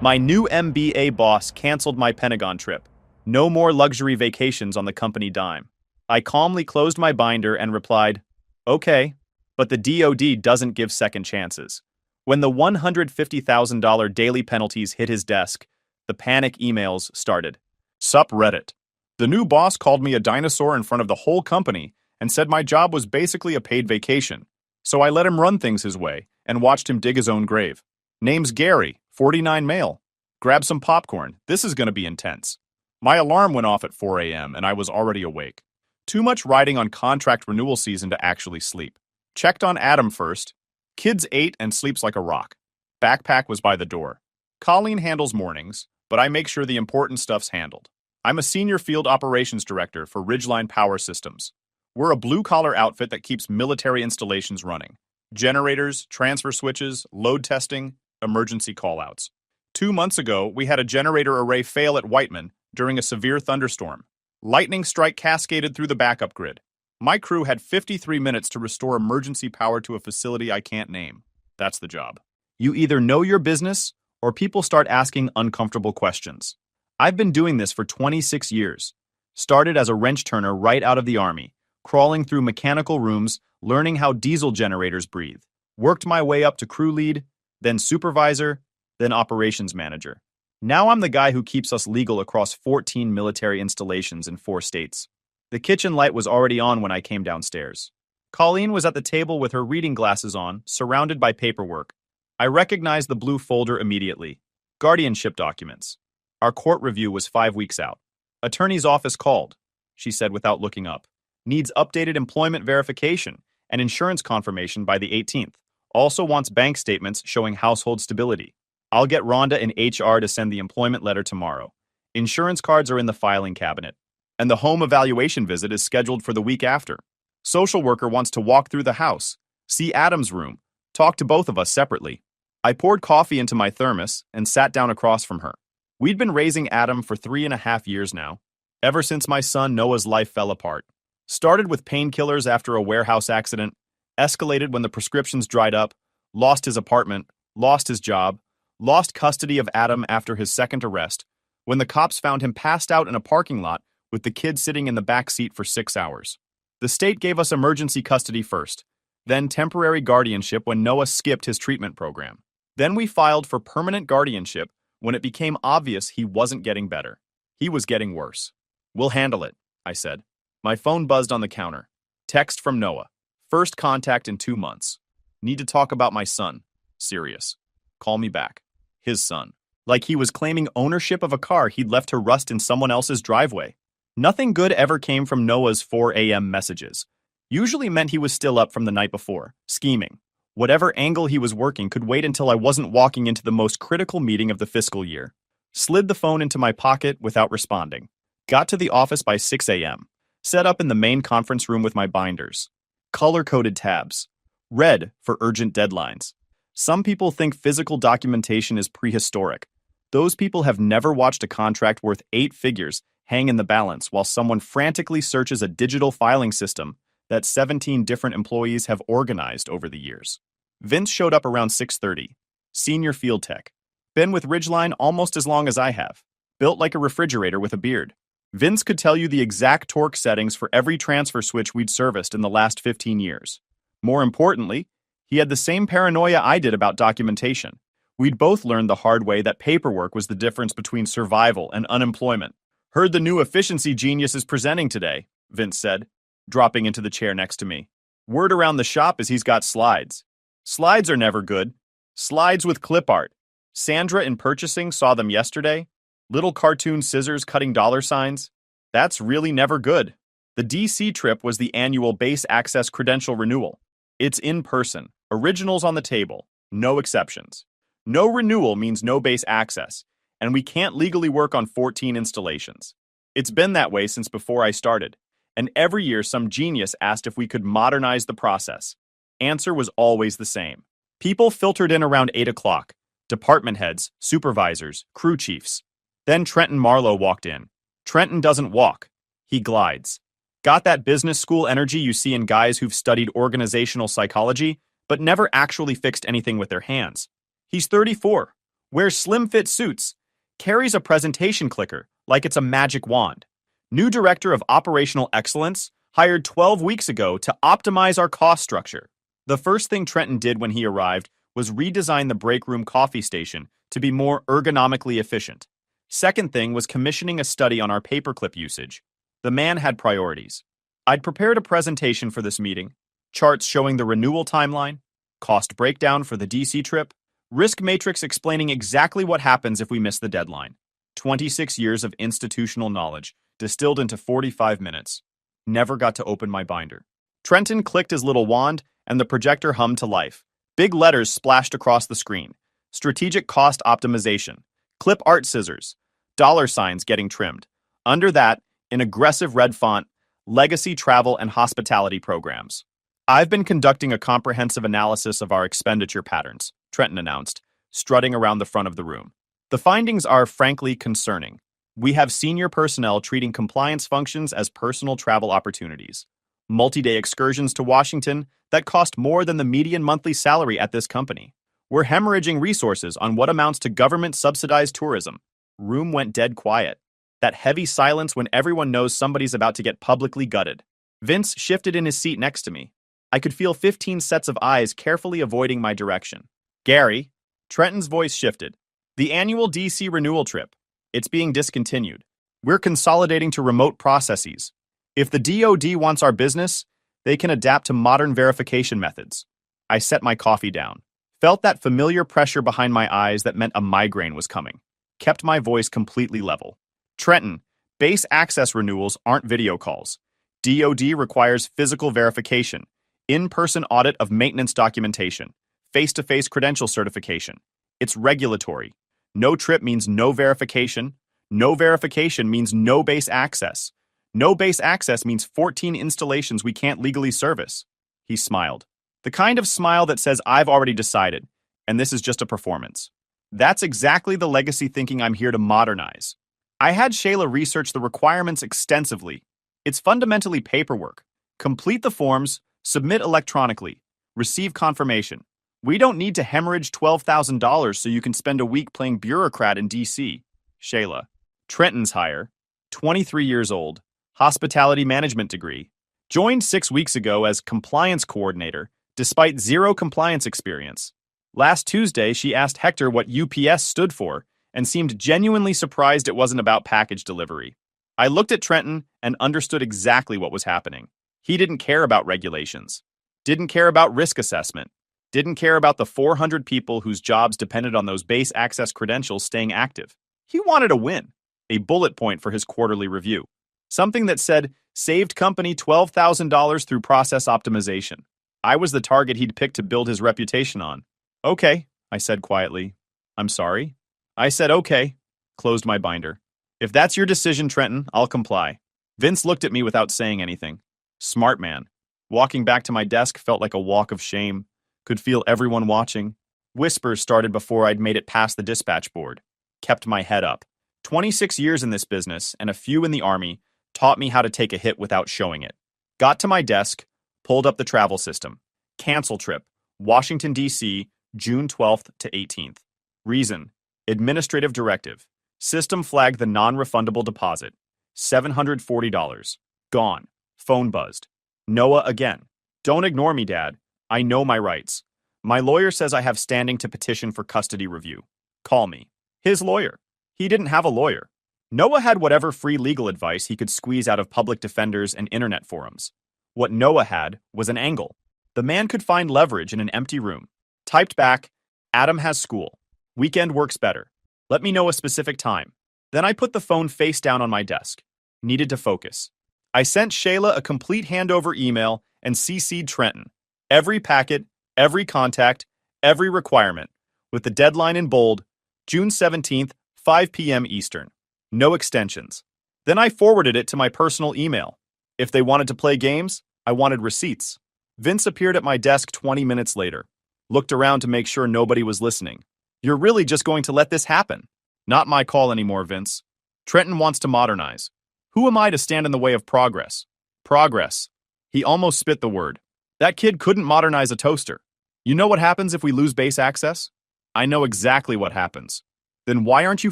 My new MBA boss canceled my Pentagon trip. No more luxury vacations on the company dime. I calmly closed my binder and replied, "Okay, but the DoD doesn't give second chances." When the $150,000 daily penalties hit his desk, the panic emails started. Sup Reddit. The new boss called me a dinosaur in front of the whole company and said my job was basically a paid vacation. So I let him run things his way and watched him dig his own grave. Name's Gary, 49 male. Grab some popcorn. This is going to be intense. My alarm went off at 4 a.m. and I was already awake. Too much riding on contract renewal season to actually sleep. Checked on Adam first. Kids ate and sleeps like a rock. Backpack was by the door. Colleen handles mornings, but I make sure the important stuff's handled. I'm a senior field operations director for Ridgeline Power Systems. We're a blue-collar outfit that keeps military installations running. Generators, transfer switches, load testing, emergency callouts. 2 months ago, we had a generator array fail at Whiteman during a severe thunderstorm. Lightning strike cascaded through the backup grid. My crew had 53 minutes to restore emergency power to a facility I can't name. That's the job. You either know your business, or people start asking uncomfortable questions. I've been doing this for 26 years. Started as a wrench turner right out of the Army, crawling through mechanical rooms, learning how diesel generators breathe. Worked my way up to crew lead, then supervisor, then operations manager. Now I'm the guy who keeps us legal across 14 military installations in 4 states. The kitchen light was already on when I came downstairs. Colleen was at the table with her reading glasses on, surrounded by paperwork. I recognized the blue folder immediately. Guardianship documents. Our court review was 5 weeks out. Attorney's office called, she said without looking up. Needs updated employment verification and insurance confirmation by the 18th. Also wants bank statements showing household stability. I'll get Rhonda in HR to send the employment letter tomorrow. Insurance cards are in the filing cabinet. And the home evaluation visit is scheduled for the week after. Social worker wants to walk through the house, see Adam's room, talk to both of us separately. I poured coffee into my thermos and sat down across from her. We'd been raising Adam for 3.5 years now, ever since my son Noah's life fell apart. Started with painkillers after a warehouse accident, escalated when the prescriptions dried up, lost his apartment, lost his job, lost custody of Adam after his second arrest, when the cops found him passed out in a parking lot with the kid sitting in the back seat for 6 hours. The state gave us emergency custody first, then temporary guardianship when Noah skipped his treatment program. Then we filed for permanent guardianship when it became obvious he wasn't getting better. He was getting worse. We'll handle it, I said. My phone buzzed on the counter. Text from Noah. First contact in 2 months. Need to talk about my son. Serious. Call me back. His son. Like he was claiming ownership of a car he'd left to rust in someone else's driveway. Nothing good ever came from Noah's 4 a.m. messages. Usually meant he was still up from the night before, scheming. Whatever angle he was working could wait until I wasn't walking into the most critical meeting of the fiscal year. Slid the phone into my pocket without responding. Got to the office by 6 a.m. Set up in the main conference room with my binders. Color-coded tabs. Red for urgent deadlines. Some people think physical documentation is prehistoric. Those people have never watched a contract worth 8 figures hang in the balance while someone frantically searches a digital filing system that 17 different employees have organized over the years. Vince showed up around 6:30. Senior field tech. Been with Ridgeline almost as long as I have. Built like a refrigerator with a beard. Vince could tell you the exact torque settings for every transfer switch we'd serviced in the last 15 years. More importantly, he had the same paranoia I did about documentation. We'd both learned the hard way that paperwork was the difference between survival and unemployment. Heard the new efficiency genius is presenting today, Vince said, dropping into the chair next to me. Word around the shop is he's got slides. Slides are never good. Slides with clip art. Sandra in purchasing saw them yesterday. Little cartoon scissors cutting dollar signs. That's really never good. The DC trip was the annual base access credential renewal. It's in person. Originals on the table. No exceptions. No renewal means no base access, and we can't legally work on 14 installations. It's been that way since before I started, and every year some genius asked if we could modernize the process. Answer was always the same. People filtered in around 8 o'clock. Department heads, supervisors, crew chiefs. Then Trenton Marlowe walked in. Trenton doesn't walk. He glides. Got that business school energy you see in guys who've studied organizational psychology, but never actually fixed anything with their hands. He's 34. wears slim-fit suits, carries a presentation clicker like it's a magic wand. New director of operational excellence, hired 12 weeks ago to optimize our cost structure. The first thing Trenton did when he arrived was redesign the break room coffee station to be more ergonomically efficient. Second thing was commissioning a study on our paperclip usage. The man had priorities. I'd prepared a presentation for this meeting, charts showing the renewal timeline, cost breakdown for the DC trip, risk matrix explaining exactly what happens if we miss the deadline. 26 years of institutional knowledge, distilled into 45 minutes. Never got to open my binder. Trenton clicked his little wand, and the projector hummed to life. Big letters splashed across the screen. Strategic cost optimization. Clip art scissors. Dollar signs getting trimmed. Under that, in aggressive red font, legacy travel and hospitality programs. I've been conducting a comprehensive analysis of our expenditure patterns, Trenton announced, strutting around the front of the room. The findings are frankly concerning. We have senior personnel treating compliance functions as personal travel opportunities. Multi-day excursions to Washington that cost more than the median monthly salary at this company. We're hemorrhaging resources on what amounts to government-subsidized tourism. Room went dead quiet. That heavy silence when everyone knows somebody's about to get publicly gutted. Vince shifted in his seat next to me. I could feel 15 sets of eyes carefully avoiding my direction. Gary, Trenton's voice shifted. The annual DC renewal trip. It's being discontinued. We're consolidating to remote processes. If the DoD wants our business, they can adapt to modern verification methods. I set my coffee down. Felt that familiar pressure behind my eyes that meant a migraine was coming. Kept my voice completely level. Trenton, base access renewals aren't video calls. DoD requires physical verification, in-person audit of maintenance documentation, face-to-face credential certification. It's regulatory. No trip means no verification. No verification means no base access. No base access means 14 installations we can't legally service. He smiled. The kind of smile that says I've already decided, and this is just a performance. That's exactly the legacy thinking I'm here to modernize. I had Shayla research the requirements extensively. It's fundamentally paperwork. Complete the forms, submit electronically, receive confirmation. We don't need to hemorrhage $12,000 so you can spend a week playing bureaucrat in DC. Shayla. Trenton's hire. 23 years old. Hospitality management degree. Joined 6 weeks ago as compliance coordinator, despite zero compliance experience. Last Tuesday, she asked Hector what UPS stood for and seemed genuinely surprised it wasn't about package delivery. I looked at Trenton and understood exactly what was happening. He didn't care about regulations. Didn't care about risk assessment. Didn't care about the 400 people whose jobs depended on those base access credentials staying active. He wanted a win, a bullet point for his quarterly review. Something that said, saved company $12,000 through process optimization. I was the target he'd picked to build his reputation on. Okay, I said quietly. I'm sorry? I said okay, closed my binder. If that's your decision, Trenton, I'll comply. Vince looked at me without saying anything. Smart man. Walking back to my desk felt like a walk of shame. Could feel everyone watching. Whispers started before I'd made it past the dispatch board. Kept my head up. 26 years in this business and a few in the Army taught me how to take a hit without showing it. Got to my desk, pulled up the travel system. Cancel trip. Washington, D.C., June 12th to 18th. Reason. Administrative directive. System flagged the non-refundable deposit. $740. Gone. Phone buzzed. Noah again. Don't ignore me, Dad. I know my rights. My lawyer says I have standing to petition for custody review. Call me. His lawyer. He didn't have a lawyer. Noah had whatever free legal advice he could squeeze out of public defenders and internet forums. What Noah had was an angle. The man could find leverage in an empty room. Typed back, Adam has school. Weekend works better. Let me know a specific time. Then I put the phone face down on my desk. Needed to focus. I sent Shayla a complete handover email and CC'd Trenton. Every packet, every contact, every requirement, with the deadline in bold, June 17th, 5 p.m. Eastern. No extensions. Then I forwarded it to my personal email. If they wanted to play games, I wanted receipts. Vince appeared at my desk 20 minutes later. Looked around to make sure nobody was listening. You're really just going to let this happen? Not my call anymore, Vince. Trenton wants to modernize. Who am I to stand in the way of progress? Progress. He almost spit the word. That kid couldn't modernize a toaster. You know what happens if we lose base access? I know exactly what happens. Then why aren't you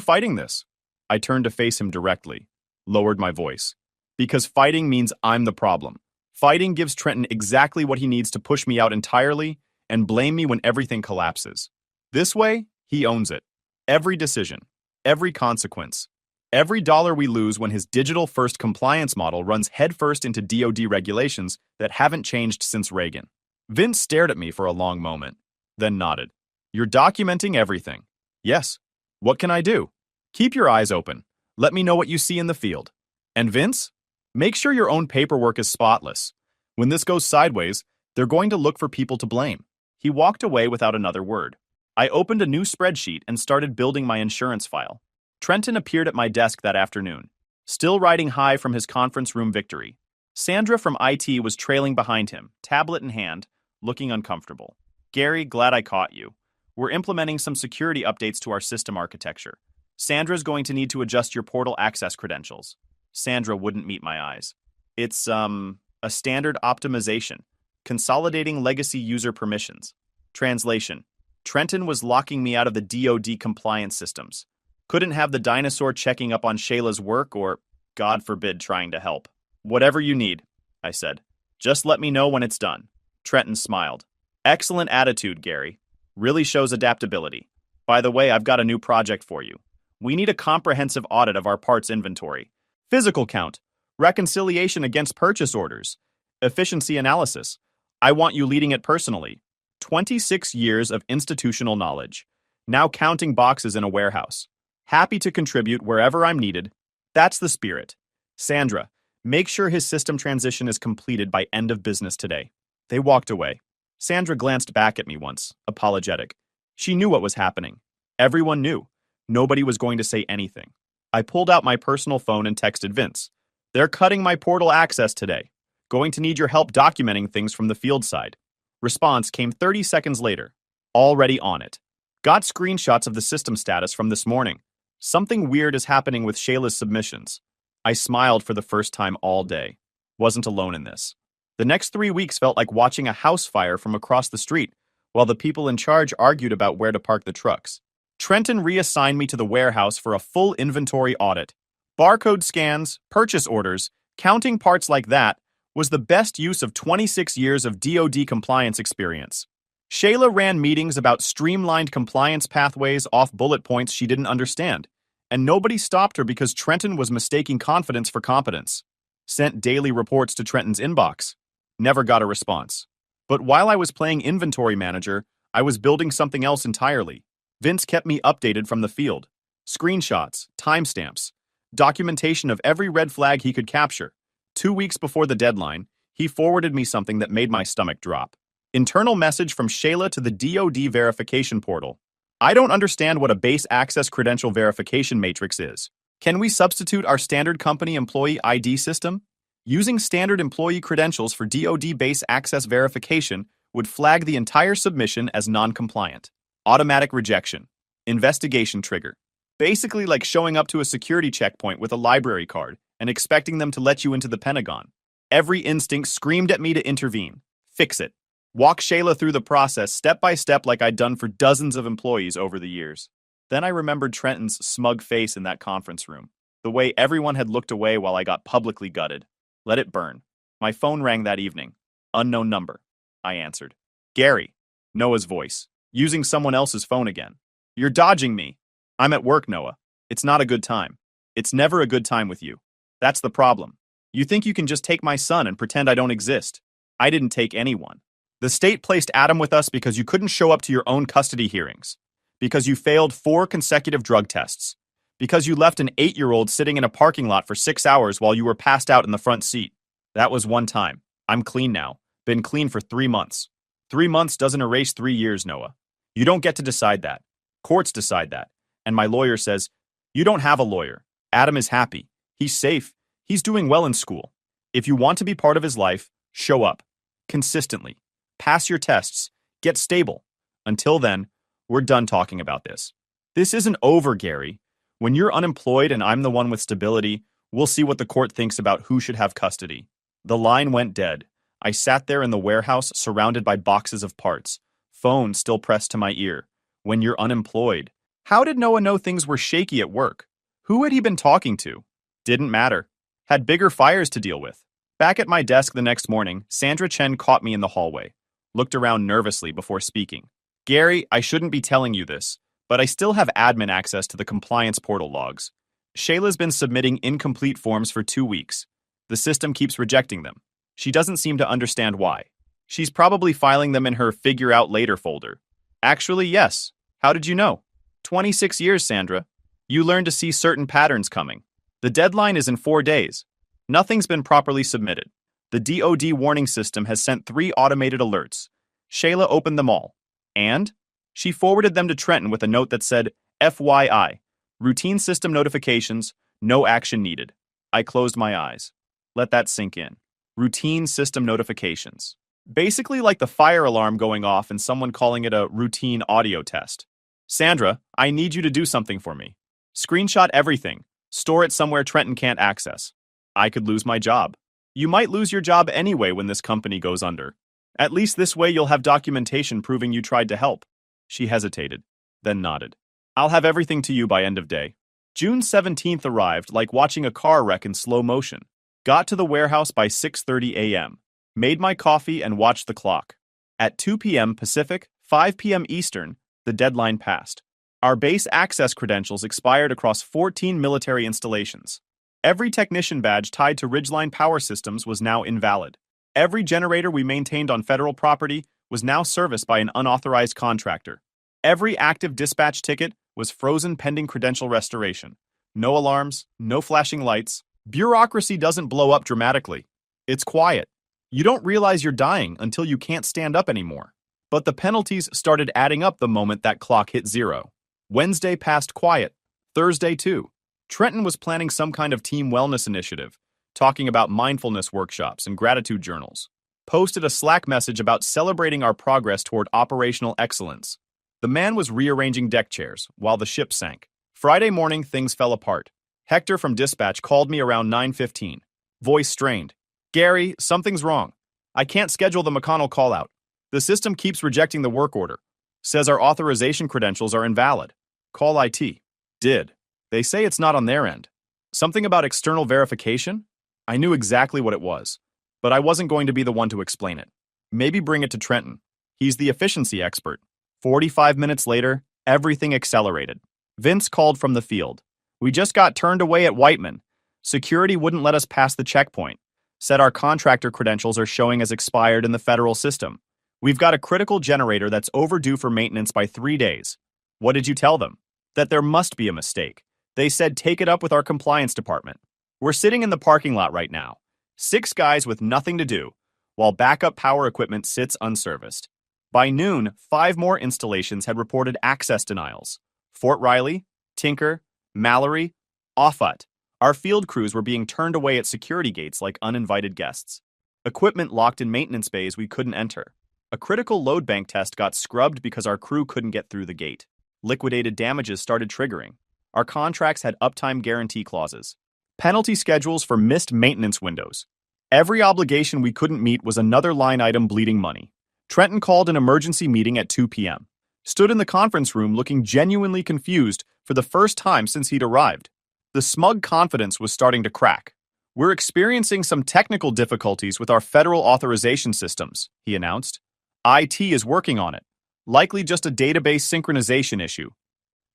fighting this? I turned to face him directly, lowered my voice. Because fighting means I'm the problem. Fighting gives Trenton exactly what he needs to push me out entirely and blame me when everything collapses. This way, he owns it. Every decision, every consequence, every dollar we lose when his digital-first compliance model runs headfirst into DoD regulations that haven't changed since Reagan. Vince stared at me for a long moment, then nodded. You're documenting everything. Yes. What can I do? Keep your eyes open. Let me know what you see in the field. And Vince? Make sure your own paperwork is spotless. When this goes sideways, they're going to look for people to blame. He walked away without another word. I opened a new spreadsheet and started building my insurance file. Trenton appeared at my desk that afternoon, still riding high from his conference room victory. Sandra from IT was trailing behind him, tablet in hand, looking uncomfortable. Gary, glad I caught you. We're implementing some security updates to our system architecture. Sandra's going to need to adjust your portal access credentials. Sandra wouldn't meet my eyes. It's, a standard optimization, consolidating legacy user permissions. Translation: Trenton was locking me out of the DoD compliance systems. Couldn't have the dinosaur checking up on Shayla's work or, God forbid, trying to help. Whatever you need, I said. Just let me know when it's done. Trenton smiled. Excellent attitude, Gary. Really shows adaptability. By the way, I've got a new project for you. We need a comprehensive audit of our parts inventory. Physical count, reconciliation against purchase orders, efficiency analysis. I want you leading it personally. 26 years of institutional knowledge. Now counting boxes in a warehouse. Happy to contribute wherever I'm needed. That's the spirit. Sandra, make sure his system transition is completed by end of business today. They walked away. Sandra glanced back at me once, apologetic. She knew what was happening. Everyone knew. Nobody was going to say anything. I pulled out my personal phone and texted Vince. They're cutting my portal access today. Going to need your help documenting things from the field side. Response came 30 seconds later. Already on it. Got screenshots of the system status from this morning. Something weird is happening with Shayla's submissions. I smiled for the first time all day. Wasn't alone in this. The next 3 weeks felt like watching a house fire from across the street, while the people in charge argued about where to park the trucks. Trenton reassigned me to the warehouse for a full inventory audit. Barcode scans, purchase orders, counting parts like that was the best use of 26 years of DoD compliance experience. Shayla ran meetings about streamlined compliance pathways off bullet points she didn't understand, and nobody stopped her because Trenton was mistaking confidence for competence. Sent daily reports to Trenton's inbox. Never got a response. But while I was playing inventory manager, I was building something else entirely. Vince kept me updated from the field. Screenshots, timestamps, documentation of every red flag he could capture. 2 weeks before the deadline, he forwarded me something that made my stomach drop. Internal message from Shayla to the DoD verification portal. I don't understand what a base access credential verification matrix is. Can we substitute our standard company employee ID system? Using standard employee credentials for DoD base access verification would flag the entire submission as non-compliant. Automatic rejection. Investigation trigger. Basically like showing up to a security checkpoint with a library card and expecting them to let you into the Pentagon. Every instinct screamed at me to intervene. Fix it. Walk Shayla through the process step by step like I'd done for dozens of employees over the years. Then I remembered Trenton's smug face in that conference room. The way everyone had looked away while I got publicly gutted. Let it burn. My phone rang that evening. Unknown number. I answered. Gary. Noah's voice. Using someone else's phone again. You're dodging me. I'm at work, Noah. It's not a good time. It's never a good time with you. That's the problem. You think you can just take my son and pretend I don't exist. I didn't take anyone. The state placed Adam with us because you couldn't show up to your own custody hearings. Because you failed 4 consecutive drug tests. Because you left an 8-year-old sitting in a parking lot for 6 hours while you were passed out in the front seat. That was one time. I'm clean now. Been clean for 3 months. 3 months doesn't erase 3 years, Noah. You don't get to decide that. Courts decide that. And my lawyer says, you don't have a lawyer. Adam is happy. He's safe. He's doing well in school. If you want to be part of his life, show up. Consistently. Pass your tests. Get stable. Until then, we're done talking about this. This isn't over, Gary. When you're unemployed and I'm the one with stability, we'll see what the court thinks about who should have custody. The line went dead. I sat there in the warehouse surrounded by boxes of parts, phone still pressed to my ear, When you're unemployed. How did Noah know things were shaky at work? Who had he been talking to? Didn't matter. Had bigger fires to deal with. Back at my desk the next morning, Sandra Chen caught me in the hallway. Looked around nervously before speaking. Gary, I shouldn't be telling you this, but I still have admin access to the compliance portal logs. Shayla's been submitting incomplete forms for 2 weeks. The system keeps rejecting them. She doesn't seem to understand why. She's probably filing them in her figure out later folder. Actually, yes. How did you know? 26 years, Sandra. You learn to see certain patterns coming. The deadline is in 4 days. Nothing's been properly submitted. The DoD warning system has sent 3 automated alerts. Shayla opened them all. And? She forwarded them to Trenton with a note that said, FYI, routine system notifications, no action needed. I closed my eyes. Let that sink in. Routine system notifications. Basically like the fire alarm going off and someone calling it a routine audio test. Sandra, I need you to do something for me. Screenshot everything. Store it somewhere Trenton can't access. I could lose my job. You might lose your job anyway when this company goes under. At least this way you'll have documentation proving you tried to help. She hesitated, then nodded. I'll have everything to you by end of day. June 17th arrived like watching a car wreck in slow motion. Got to the warehouse by 6:30 a.m. Made my coffee and watched the clock. At 2 p.m. Pacific, 5 p.m. Eastern, the deadline passed. Our base access credentials expired across 14 military installations. Every technician badge tied to Ridgeline Power Systems was now invalid. Every generator we maintained on federal property was now serviced by an unauthorized contractor. Every active dispatch ticket was frozen pending credential restoration. No alarms, no flashing lights. Bureaucracy doesn't blow up dramatically. It's quiet. You don't realize you're dying until you can't stand up anymore. But the penalties started adding up the moment that clock hit 0. Wednesday passed quiet. Thursday too. Trenton was planning some kind of team wellness initiative, talking about mindfulness workshops and gratitude journals. Posted a Slack message about celebrating our progress toward operational excellence. The man was rearranging deck chairs while the ship sank. Friday morning, things fell apart. Hector from dispatch called me around 9:15. Voice strained. Gary, something's wrong. I can't schedule the McConnell call-out. The system keeps rejecting the work order. Says our authorization credentials are invalid. Call IT. Did. They say it's not on their end. Something about external verification? I knew exactly what it was, but I wasn't going to be the one to explain it. Maybe bring it to Trenton. He's the efficiency expert. 45 minutes later, everything accelerated. Vince called from the field. We just got turned away at Whiteman. Security wouldn't let us pass the checkpoint. Said our contractor credentials are showing as expired in the federal system. We've got a critical generator that's overdue for maintenance by 3 days. What did you tell them? That there must be a mistake. They said take it up with our compliance department. We're sitting in the parking lot right now. 6 guys with nothing to do, while backup power equipment sits unserviced. By noon, 5 more installations had reported access denials. Fort Riley, Tinker, Mallory, Offutt. Our field crews were being turned away at security gates like uninvited guests. Equipment locked in maintenance bays we couldn't enter. A critical load bank test got scrubbed because our crew couldn't get through the gate. Liquidated damages started triggering. Our contracts had uptime guarantee clauses. Penalty schedules for missed maintenance windows. Every obligation we couldn't meet was another line item bleeding money. Trenton called an emergency meeting at 2 p.m. Stood in the conference room looking genuinely confused for the first time since he'd arrived. The smug confidence was starting to crack. We're experiencing some technical difficulties with our federal authorization systems, he announced. IT is working on it. Likely just a database synchronization issue.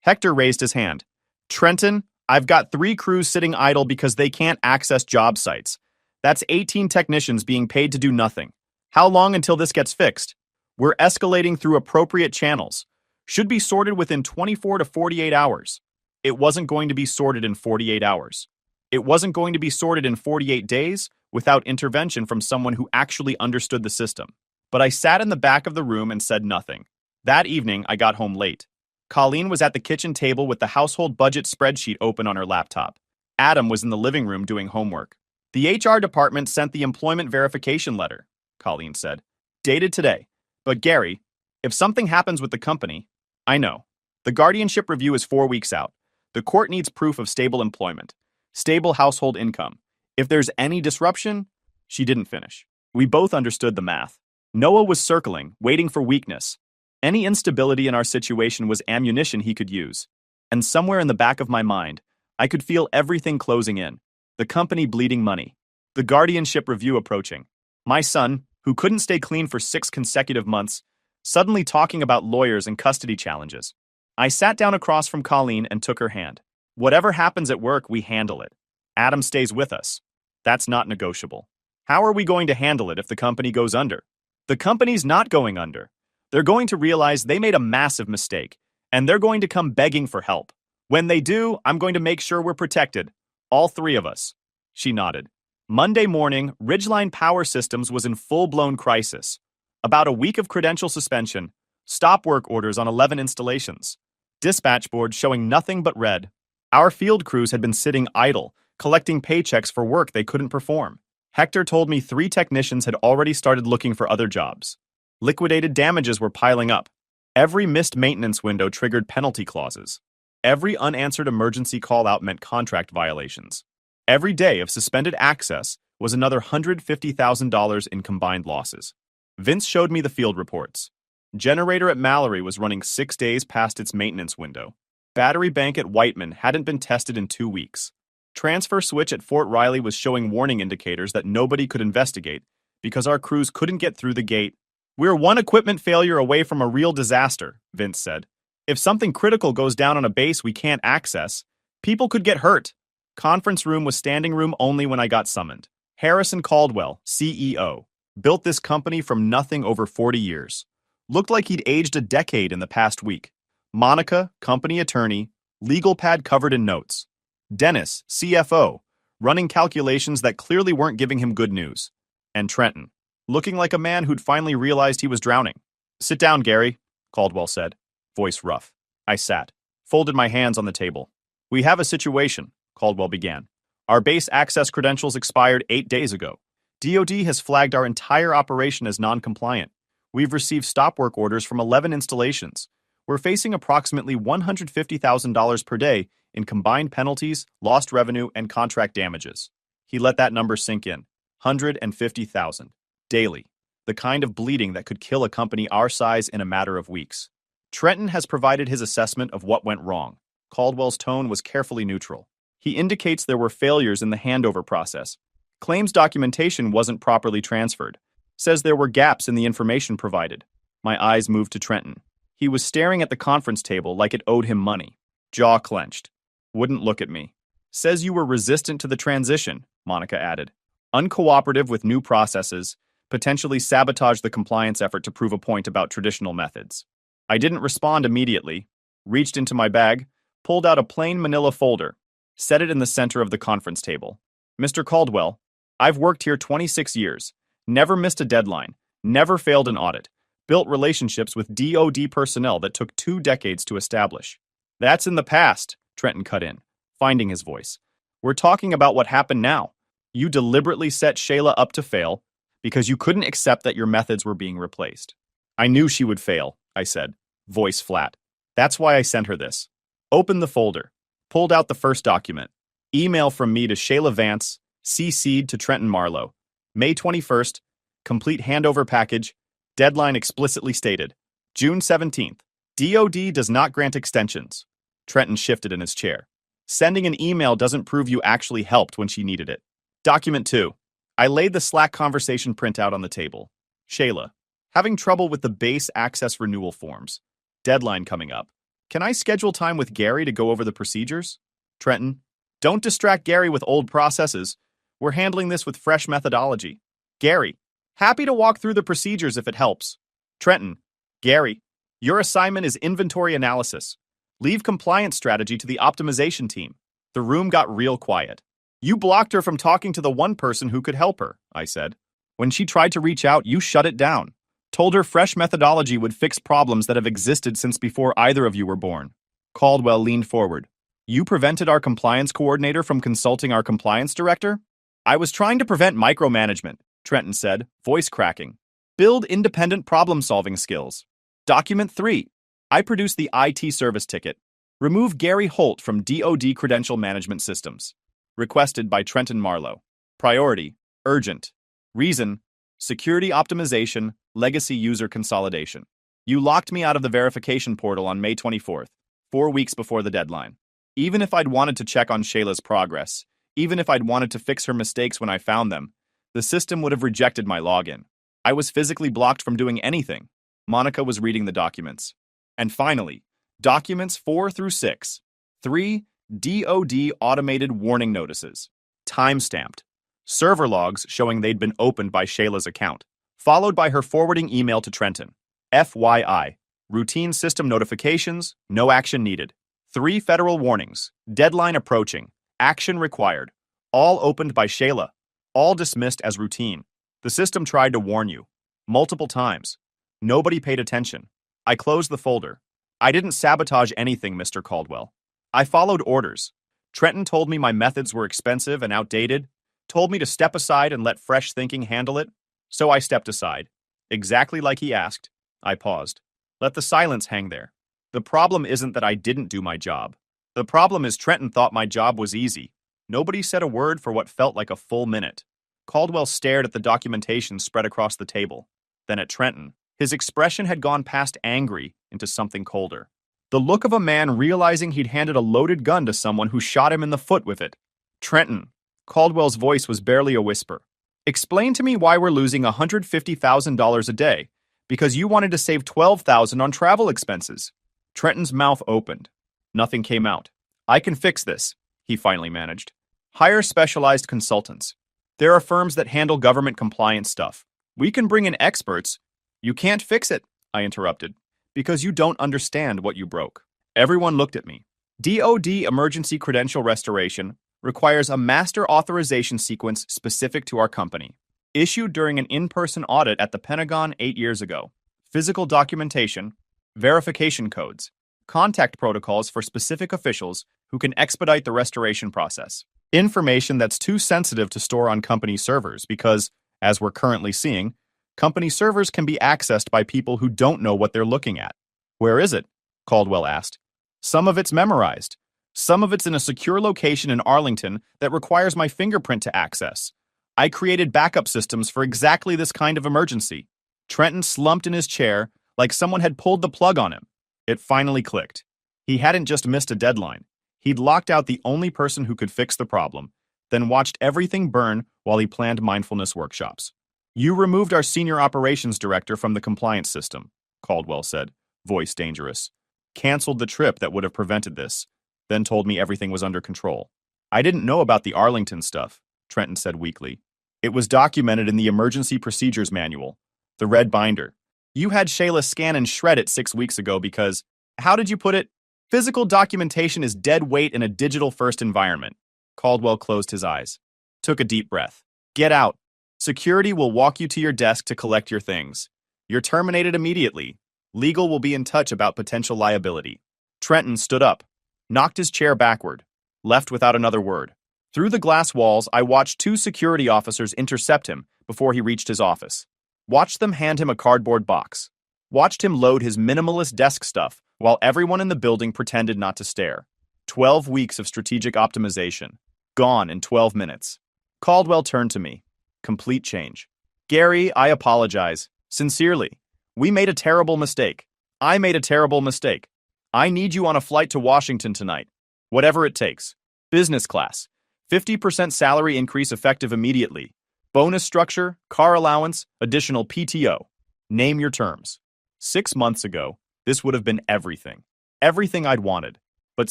Hector raised his hand. Trenton, I've got 3 crews sitting idle because they can't access job sites. That's 18 technicians being paid to do nothing. How long until this gets fixed? We're escalating through appropriate channels. Should be sorted within 24 to 48 hours. It wasn't going to be sorted in 48 hours. It wasn't going to be sorted in 48 days without intervention from someone who actually understood the system. But I sat in the back of the room and said nothing. That evening, I got home late. Colleen was at the kitchen table with the household budget spreadsheet open on her laptop. Adam was in the living room doing homework. The HR department sent the employment verification letter, Colleen said. Dated today. But Gary, if something happens with the company, I know. The guardianship review is 4 weeks out. The court needs proof of stable employment, stable household income. If there's any disruption, she didn't finish. We both understood the math. Noah was circling, waiting for weakness. Any instability in our situation was ammunition he could use. And somewhere in the back of my mind, I could feel everything closing in. The company bleeding money. The guardianship review approaching. My son, who couldn't stay clean for 6 consecutive months, suddenly talking about lawyers and custody challenges. I sat down across from Colleen and took her hand. Whatever happens at work, we handle it. Adam stays with us. That's not negotiable. How are we going to handle it if the company goes under? The company's not going under. They're going to realize they made a massive mistake, and they're going to come begging for help. When they do, I'm going to make sure we're protected. All 3 of us. She nodded. Monday morning, Ridgeline Power Systems was in full-blown crisis. About a week of credential suspension, stop work orders on 11 installations, dispatch boards showing nothing but red. Our field crews had been sitting idle, collecting paychecks for work they couldn't perform. Hector told me 3 technicians had already started looking for other jobs. Liquidated damages were piling up. Every missed maintenance window triggered penalty clauses. Every unanswered emergency call-out meant contract violations. Every day of suspended access was another $150,000 in combined losses. Vince showed me the field reports. Generator at Mallory was running 6 days past its maintenance window. Battery bank at Whiteman hadn't been tested in 2 weeks. Transfer switch at Fort Riley was showing warning indicators that nobody could investigate because our crews couldn't get through the gate. We're one equipment failure away from a real disaster, Vince said. If something critical goes down on a base we can't access, people could get hurt. Conference room was standing room only when I got summoned. Harrison Caldwell, CEO, built this company from nothing over 40 years. Looked like he'd aged a decade in the past week. Monica, company attorney, legal pad covered in notes. Dennis, CFO, running calculations that clearly weren't giving him good news. And Trenton, looking like a man who'd finally realized he was drowning. Sit down, Gary, Caldwell said, voice rough. I sat, folded my hands on the table. We have a situation, Caldwell began. Our base access credentials expired 8 days ago. DoD has flagged our entire operation as non-compliant. We've received stop work orders from 11 installations. We're facing approximately $150,000 per day in combined penalties, lost revenue, and contract damages. He let that number sink in. 150,000. Daily. The kind of bleeding that could kill a company our size in a matter of weeks. Trenton has provided his assessment of what went wrong. Caldwell's tone was carefully neutral. He indicates there were failures in the handover process. Claims documentation wasn't properly transferred. Says there were gaps in the information provided. My eyes moved to Trenton. He was staring at the conference table like it owed him money. Jaw clenched. Wouldn't look at me. Says you were resistant to the transition, Monica added. Uncooperative with new processes, potentially sabotage the compliance effort to prove a point about traditional methods. I didn't respond immediately, reached into my bag, pulled out a plain manila folder, set it in the center of the conference table. Mr. Caldwell, I've worked here 26 years, never missed a deadline, never failed an audit, built relationships with DoD personnel that took 2 decades to establish. That's in the past, Trenton cut in, finding his voice. We're talking about what happened now. You deliberately set Shayla up to fail because you couldn't accept that your methods were being replaced. I knew she would fail, I said, voice flat. That's why I sent her this. Opened the folder, pulled out the first document. Email from me to Shayla Vance, CC'd to Trenton Marlowe. May 21st, complete handover package, deadline explicitly stated. June 17th, DoD does not grant extensions. Trenton shifted in his chair. Sending an email doesn't prove you actually helped when she needed it. Document 2. I laid the Slack conversation printout on the table. Shayla, having trouble with the base access renewal forms. Deadline coming up. Can I schedule time with Gary to go over the procedures? Trenton, don't distract Gary with old processes. We're handling this with fresh methodology. Gary, happy to walk through the procedures if it helps. Trenton, Gary, your assignment is inventory analysis. Leave compliance strategy to the optimization team. The room got real quiet. You blocked her from talking to the one person who could help her, I said. When she tried to reach out, you shut it down. Told her fresh methodology would fix problems that have existed since before either of you were born. Caldwell leaned forward. You prevented our compliance coordinator from consulting our compliance director? I was trying to prevent micromanagement, Trenton said, voice cracking. Build independent problem-solving skills. Document 3. I produced the IT service ticket. Remove Gary Holt from DoD Credential Management Systems. Requested by Trenton Marlowe. Priority, urgent. Reason, security optimization, legacy user consolidation. You locked me out of the verification portal on May 24th, 4 weeks before the deadline. Even if I'd wanted to check on Shayla's progress, even if I'd wanted to fix her mistakes when I found them, the system would have rejected my login. I was physically blocked from doing anything. Monica was reading the documents. And finally, documents 4 through 6. 3 DoD automated warning notices. Timestamped. Server logs showing they'd been opened by Shayla's account, followed by her forwarding email to Trenton. FYI. Routine system notifications, no action needed. 3 federal warnings. Deadline approaching. Action required. All opened by Shayla. All dismissed as routine. The system tried to warn you. Multiple times. Nobody paid attention. I closed the folder. I didn't sabotage anything, Mr. Caldwell. I followed orders. Trenton told me my methods were expensive and outdated, told me to step aside and let fresh thinking handle it. So I stepped aside. Exactly like he asked. I paused. Let the silence hang there. The problem isn't that I didn't do my job. The problem is Trenton thought my job was easy. Nobody said a word for what felt like a full minute. Caldwell stared at the documentation spread across the table, then at Trenton. His expression had gone past angry into something colder. The look of a man realizing he'd handed a loaded gun to someone who shot him in the foot with it. Trenton. Caldwell's voice was barely a whisper. Explain to me why we're losing $150,000 a day, because you wanted to save $12,000 on travel expenses. Trenton's mouth opened. Nothing came out. I can fix this, he finally managed. Hire specialized consultants. There are firms that handle government compliance stuff. We can bring in experts. You can't fix it, I interrupted, because you don't understand what you broke. Everyone looked at me. DoD Emergency Credential Restoration requires a master authorization sequence specific to our company, issued during an in-person audit at the Pentagon 8 years ago. Physical documentation, verification codes, contact protocols for specific officials who can expedite the restoration process. Information that's too sensitive to store on company servers because, as we're currently seeing, company servers can be accessed by people who don't know what they're looking at. Where is it? Caldwell asked. Some of it's memorized. Some of it's in a secure location in Arlington that requires my fingerprint to access. I created backup systems for exactly this kind of emergency. Trenton slumped in his chair like someone had pulled the plug on him. It finally clicked. He hadn't just missed a deadline. He'd locked out the only person who could fix the problem, then watched everything burn while he planned mindfulness workshops. You removed our senior operations director from the compliance system, Caldwell said, voice dangerous. Canceled the trip that would have prevented this, then told me everything was under control. I didn't know about the Arlington stuff, Trenton said weakly. It was documented in the Emergency Procedures Manual, the red binder. You had Shayla scan and shred it 6 weeks ago because, how did you put it? Physical documentation is dead weight in a digital-first environment. Caldwell closed his eyes. Took a deep breath. Get out. Security will walk you to your desk to collect your things. You're terminated immediately. Legal will be in touch about potential liability. Trenton stood up, knocked his chair backward, left without another word. Through the glass walls, I watched 2 security officers intercept him before he reached his office. Watched them hand him a cardboard box. Watched him load his minimalist desk stuff while everyone in the building pretended not to stare. 12 weeks of strategic optimization. Gone in 12 minutes. Caldwell turned to me. Complete change. Gary, I apologize. Sincerely. We made a terrible mistake. I made a terrible mistake. I need you on a flight to Washington tonight. Whatever it takes. Business class. 50% salary increase effective immediately. Bonus structure, car allowance, additional PTO. Name your terms. 6 months ago, this would have been everything. Everything I'd wanted. But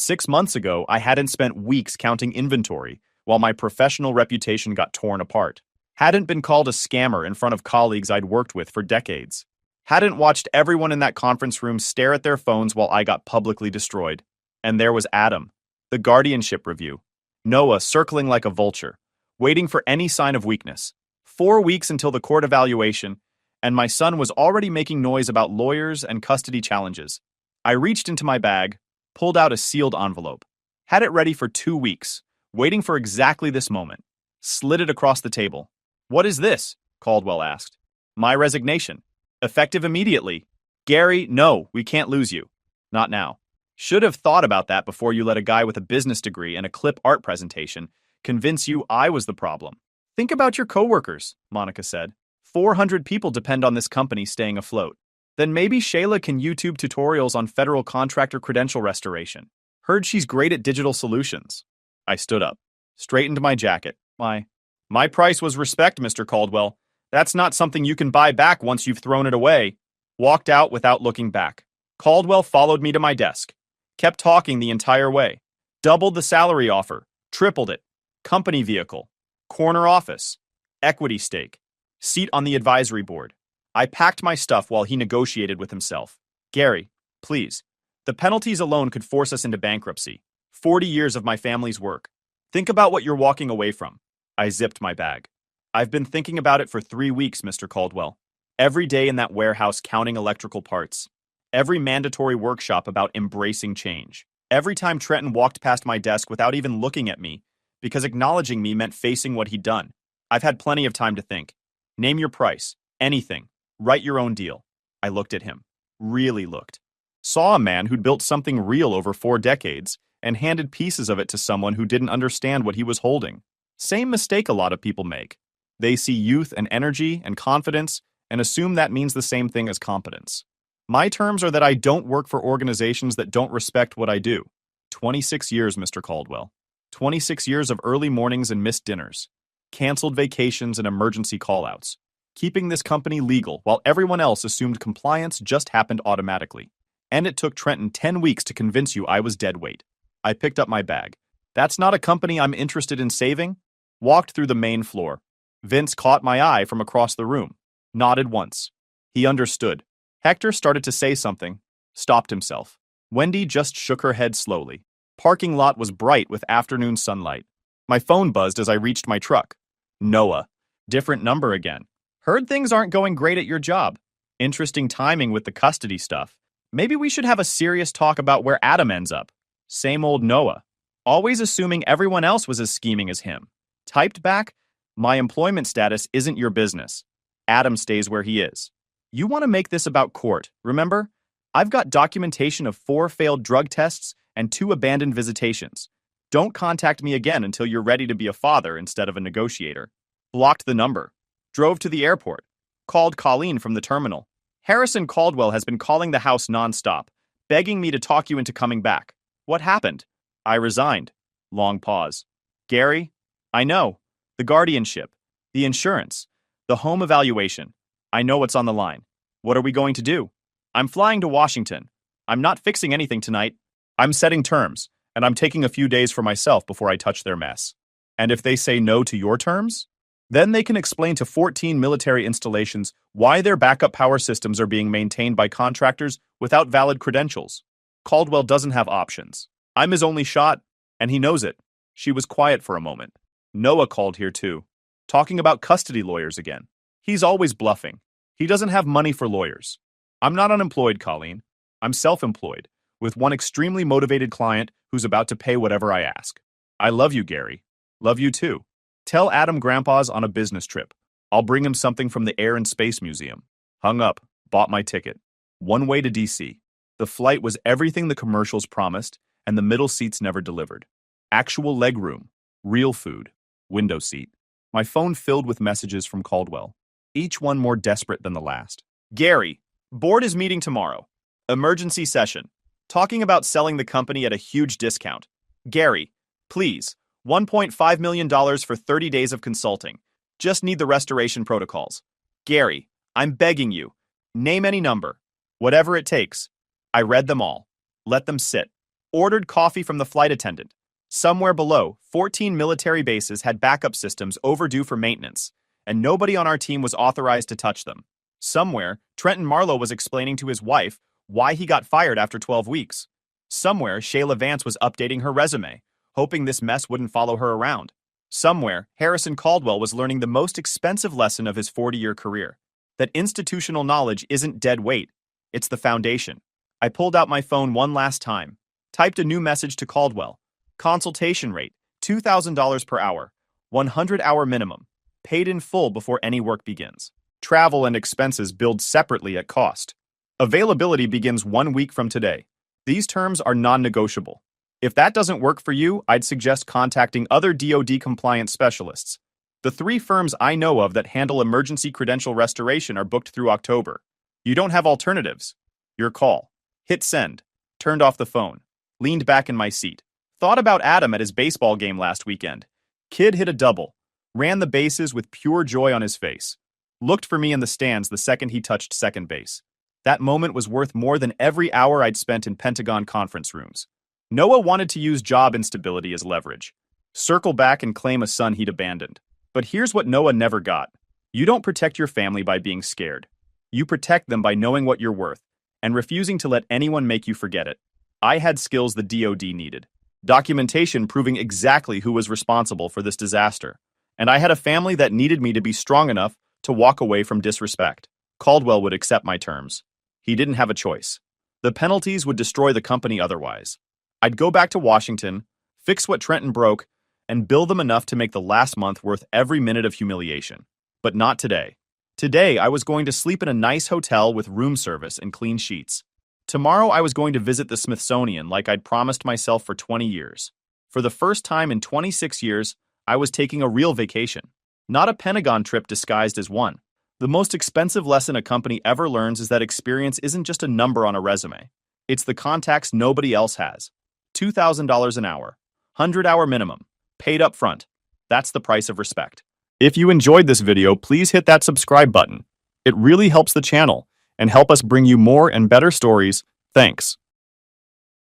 6 months ago, I hadn't spent weeks counting inventory while my professional reputation got torn apart. Hadn't been called a scammer in front of colleagues I'd worked with for decades. Hadn't watched everyone in that conference room stare at their phones while I got publicly destroyed. And there was Adam, the guardianship review. Noah circling like a vulture, waiting for any sign of weakness. 4 weeks until the court evaluation, and my son was already making noise about lawyers and custody challenges. I reached into my bag, pulled out a sealed envelope. Had it ready for 2 weeks, waiting for exactly this moment. Slid it across the table. What is this? Caldwell asked. My resignation. Effective immediately. Gary, no, we can't lose you. Not now. Should have thought about that before you let a guy with a business degree and a clip art presentation convince you I was the problem. Think about your coworkers, Monica said. 400 people depend on this company staying afloat. Then maybe Shayla can YouTube tutorials on federal contractor credential restoration. Heard she's great at digital solutions. I stood up, straightened my jacket. My price was respect, Mr. Caldwell. That's not something you can buy back once you've thrown it away. Walked out without looking back. Caldwell followed me to my desk. Kept talking the entire way. Doubled the salary offer. Tripled it. Company vehicle. Corner office. Equity stake. Seat on the advisory board. I packed my stuff while he negotiated with himself. Gary, please. The penalties alone could force us into bankruptcy. 40 years of my family's work. Think about what you're walking away from. I zipped my bag. I've been thinking about it for 3 weeks, Mr. Caldwell. Every day in that warehouse counting electrical parts. Every mandatory workshop about embracing change. Every time Trenton walked past my desk without even looking at me, because acknowledging me meant facing what he'd done. I've had plenty of time to think. Name your price. Anything. Write your own deal. I looked at him. Really looked. Saw a man who'd built something real over 4 decades and handed pieces of it to someone who didn't understand what he was holding. Same mistake a lot of people make. They see youth and energy and confidence and assume that means the same thing as competence. My terms are that I don't work for organizations that don't respect what I do. 26 years, Mr. Caldwell. 26 years of early mornings and missed dinners. Canceled vacations and emergency callouts. Keeping this company legal while everyone else assumed compliance just happened automatically. And it took Trenton 10 weeks to convince you I was dead weight. I picked up my bag. That's not a company I'm interested in saving. Walked through the main floor. Vince caught my eye from across the room. Nodded once. He understood. Hector started to say something. Stopped himself. Wendy just shook her head slowly. Parking lot was bright with afternoon sunlight. My phone buzzed as I reached my truck. Noah. Different number again. Heard things aren't going great at your job. Interesting timing with the custody stuff. Maybe we should have a serious talk about where Adam ends up. Same old Noah. Always assuming everyone else was as scheming as him. Typed back, my employment status isn't your business. Adam stays where he is. You want to make this about court, remember? I've got documentation of 4 failed drug tests and 2 abandoned visitations. Don't contact me again until you're ready to be a father instead of a negotiator. Blocked the number. Drove to the airport. Called Colleen from the terminal. Harrison Caldwell has been calling the house nonstop, begging me to talk you into coming back. What happened? I resigned. Long pause. Gary? I know. The guardianship. The insurance. The home evaluation. I know what's on the line. What are we going to do? I'm flying to Washington. I'm not fixing anything tonight. I'm setting terms, and I'm taking a few days for myself before I touch their mess. And if they say no to your terms, then they can explain to 14 military installations why their backup power systems are being maintained by contractors without valid credentials. Caldwell doesn't have options. I'm his only shot, and he knows it. She was quiet for a moment. Noah called here too, talking about custody lawyers again. He's always bluffing. He doesn't have money for lawyers. I'm not unemployed, Colleen. I'm self-employed, with one extremely motivated client who's about to pay whatever I ask. I love you, Gary. Love you too. Tell Adam Grandpa's on a business trip. I'll bring him something from the Air and Space Museum. Hung up, bought my ticket. One way to DC. The flight was everything the commercials promised, and the middle seats never delivered. Actual legroom, real food, window seat. My phone filled with messages from Caldwell, each one more desperate than the last. Gary, board is meeting tomorrow. Emergency session. Talking about selling the company at a huge discount. Gary, please, $1.5 million for 30 days of consulting. Just need the restoration protocols. Gary, I'm begging you. Name any number. Whatever it takes. I read them all. Let them sit. Ordered coffee from the flight attendant. Somewhere below, 14 military bases had backup systems overdue for maintenance, and nobody on our team was authorized to touch them. Somewhere, Trenton Marlowe was explaining to his wife why he got fired after 12 weeks. Somewhere, Shayla Vance was updating her resume, hoping this mess wouldn't follow her around. Somewhere, Harrison Caldwell was learning the most expensive lesson of his 40-year career, that institutional knowledge isn't dead weight, it's the foundation. I pulled out my phone one last time, typed a new message to Caldwell. Consultation rate, $2,000 per hour, 100-hour minimum, paid in full before any work begins. Travel and expenses billed separately at cost. Availability begins 1 week from today. These terms are non-negotiable. If that doesn't work for you, I'd suggest contacting other DoD compliance specialists. The 3 firms I know of that handle emergency credential restoration are booked through October. You don't have alternatives. Your call. Hit send. Turned off the phone. Leaned back in my seat. Thought about Adam at his baseball game last weekend. Kid hit a double. Ran the bases with pure joy on his face. Looked for me in the stands the second he touched second base. That moment was worth more than every hour I'd spent in Pentagon conference rooms. Noah wanted to use job instability as leverage. Circle back and claim a son he'd abandoned. But here's what Noah never got. You don't protect your family by being scared. You protect them by knowing what you're worth and refusing to let anyone make you forget it. I had skills the DoD needed. Documentation proving exactly who was responsible for this disaster. And I had a family that needed me to be strong enough to walk away from disrespect. Caldwell would accept my terms. He didn't have a choice. The penalties would destroy the company otherwise. I'd go back to Washington, fix what Trenton broke, and bill them enough to make the last month worth every minute of humiliation. But not today. Today, I was going to sleep in a nice hotel with room service and clean sheets. Tomorrow, I was going to visit the Smithsonian like I'd promised myself for 20 years. For the first time in 26 years, I was taking a real vacation. Not a Pentagon trip disguised as one. The most expensive lesson a company ever learns is that experience isn't just a number on a resume. It's the contacts nobody else has. $2,000 an hour. 100-hour minimum. Paid up front. That's the price of respect. If you enjoyed this video, please hit that subscribe button. It really helps the channel and help us bring you more and better stories. Thanks.